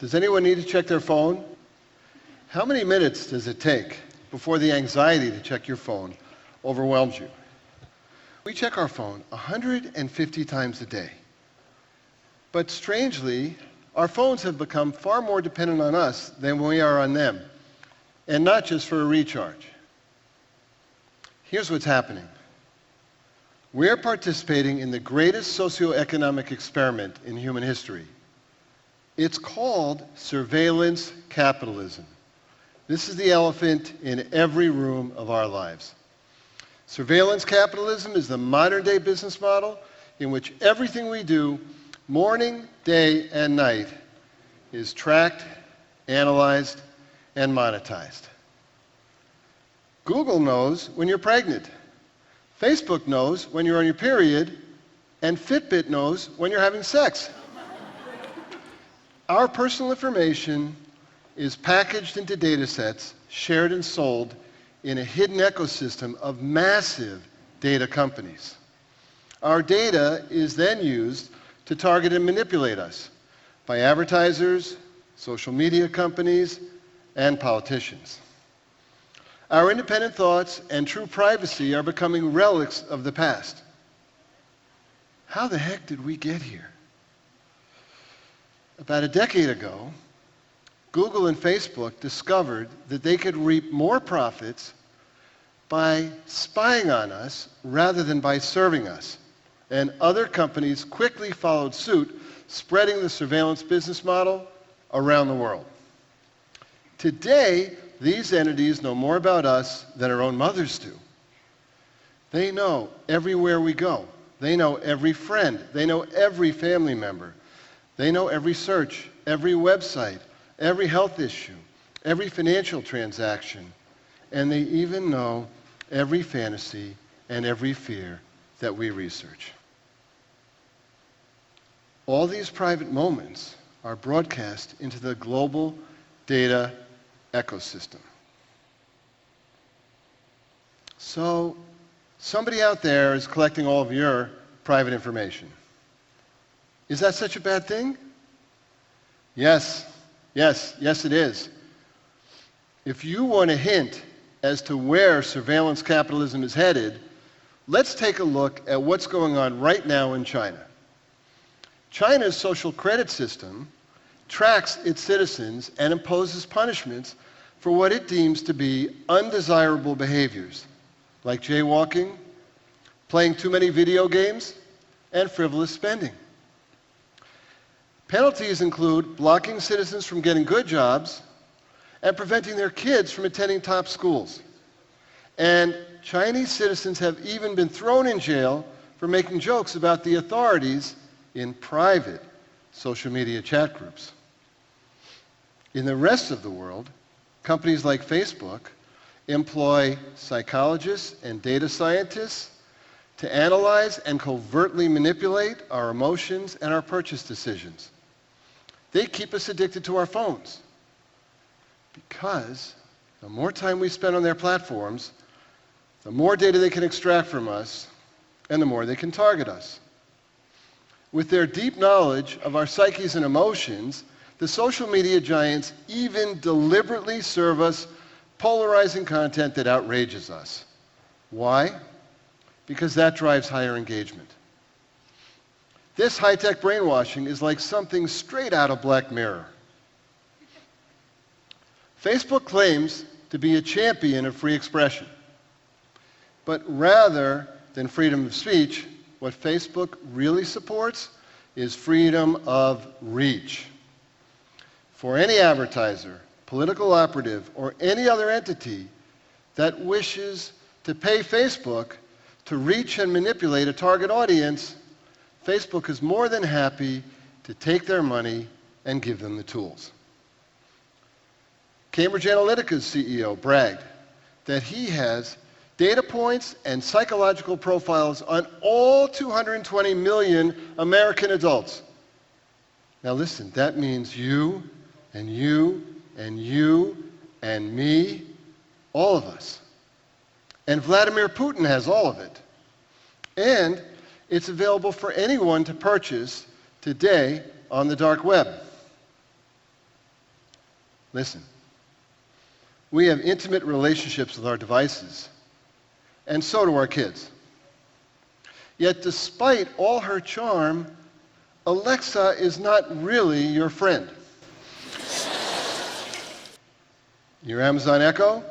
Does anyone need to check their phone? How many minutes does it take before the anxiety to check your phone overwhelms you? We check our phone 150 times a day. But strangely, our phones have become far more dependent on us than we are on them, and not just for a recharge. Here's what's happening. We're participating in the greatest socioeconomic experiment in human history. It's called surveillance capitalism. This is the elephant in every room of our lives. Surveillance capitalism is the modern-day business model in which everything we do, morning, day, and night, is tracked, analyzed, and monetized. Google knows when you're pregnant. Facebook knows when you're on your period, and Fitbit knows when you're having sex. Our personal information is packaged into data sets, shared and sold in a hidden ecosystem of massive data companies. Our data is then used to target and manipulate us by advertisers, social media companies, and politicians. Our independent thoughts and true privacy are becoming relics of the past. How the heck did we get here? About a decade ago, Google and Facebook discovered that they could reap more profits by spying on us rather than by serving us. And other companies quickly followed suit, spreading the surveillance business model around the world. Today, these entities know more about us than our own mothers do. They know everywhere we go. They know every friend. They know every family member. They know every search, every website, every health issue, every financial transaction, and they even know every fantasy and every fear that we research. All these private moments are broadcast into the global data ecosystem. So, somebody out there is collecting all of your private information. Is that such a bad thing? Yes, it is. If you want a hint as to where surveillance capitalism is headed, let's take a look at what's going on right now in China. China's social credit system tracks its citizens and imposes punishments for what it deems to be undesirable behaviors, like jaywalking, playing too many video games, and frivolous spending. Penalties include blocking citizens from getting good jobs and preventing their kids from attending top schools. And Chinese citizens have even been thrown in jail for making jokes about the authorities in private social media chat groups. In the rest of the world, companies like Facebook employ psychologists and data scientists to analyze and covertly manipulate our emotions and our purchase decisions. They keep us addicted to our phones because the more time we spend on their platforms, the more data they can extract from us, and the more they can target us. With their deep knowledge of our psyches and emotions, the social media giants even deliberately serve us polarizing content that outrages us. Why? Because that drives higher engagement. This high-tech brainwashing is like something straight out of Black Mirror. Facebook claims to be a champion of free expression. But rather than freedom of speech, what Facebook really supports is freedom of reach. For any advertiser, political operative, or any other entity that wishes to pay Facebook to reach and manipulate a target audience, Facebook is more than happy to take their money and give them the tools. Cambridge Analytica's CEO bragged that he has data points and psychological profiles on all 220 million American adults. Now listen, that means you and you and you and me, all of us. And Vladimir Putin has all of it. And it's available for anyone to purchase today on the dark web. Listen. We have intimate relationships with our devices, and so do our kids. Yet despite all her charm, Alexa is not really your friend. Your Amazon Echo,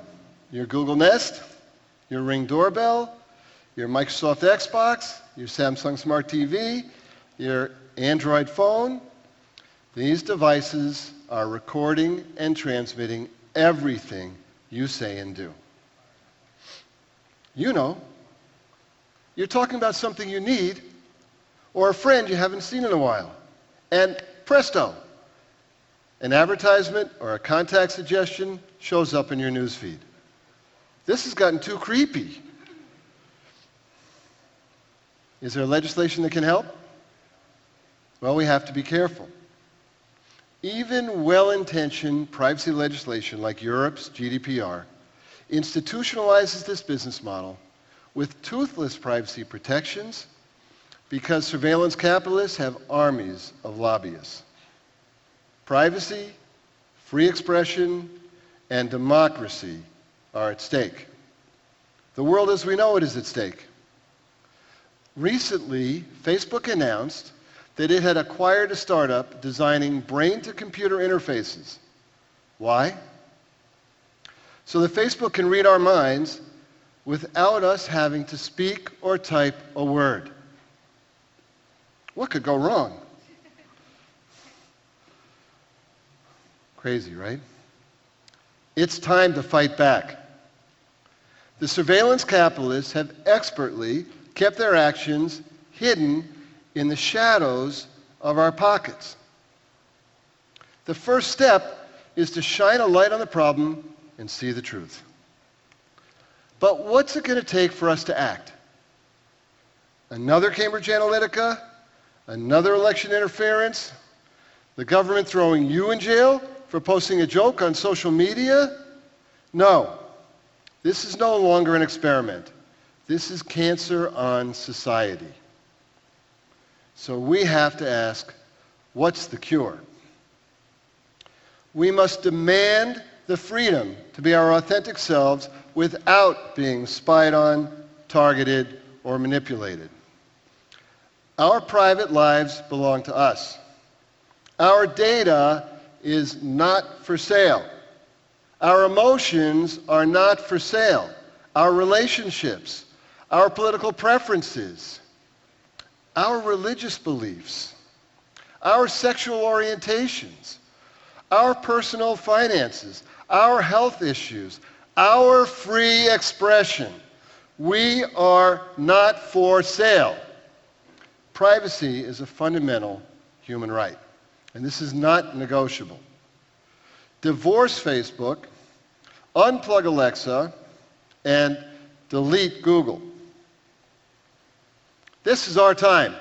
your Google Nest, your Ring doorbell, your Microsoft Xbox, your Samsung Smart TV, your Android phone, these devices are recording and transmitting everything you say and do. You know, you're talking about something you need or a friend you haven't seen in a while. And presto, an advertisement or a contact suggestion shows up in your newsfeed. This has gotten too creepy. Is there legislation that can help? Well, we have to be careful. Even well-intentioned privacy legislation like Europe's GDPR institutionalizes this business model with toothless privacy protections because surveillance capitalists have armies of lobbyists. Privacy, free expression, and democracy are at stake. The world as we know it is at stake. Recently, Facebook announced that it had acquired a startup designing brain-to-computer interfaces. Why? So that Facebook can read our minds without us having to speak or type a word. What could go wrong? Crazy, right? It's time to fight back. The surveillance capitalists have expertly kept their actions hidden in the shadows of our pockets. The first step is to shine a light on the problem and see the truth. But what's it going to take for us to act? Another Cambridge Analytica? Another election interference? The government throwing you in jail for posting a joke on social media? No. This is no longer an experiment. This is cancer on society. So we have to ask, what's the cure? We must demand the freedom to be our authentic selves without being spied on, targeted, or manipulated. Our private lives belong to us. Our data is not for sale. Our emotions are not for sale. Our relationships, our political preferences, our religious beliefs, our sexual orientations, our personal finances, our health issues, our free expression. We are not for sale. Privacy is a fundamental human right, and this is not negotiable. Divorce Facebook, unplug Alexa, and delete Google. This is our time.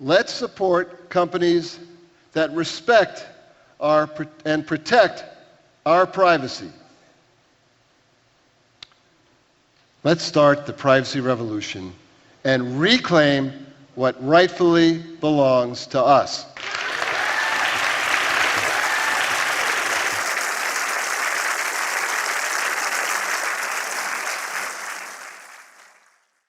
Let's support companies that respect and protect our privacy. Let's start the privacy revolution and reclaim what rightfully belongs to us.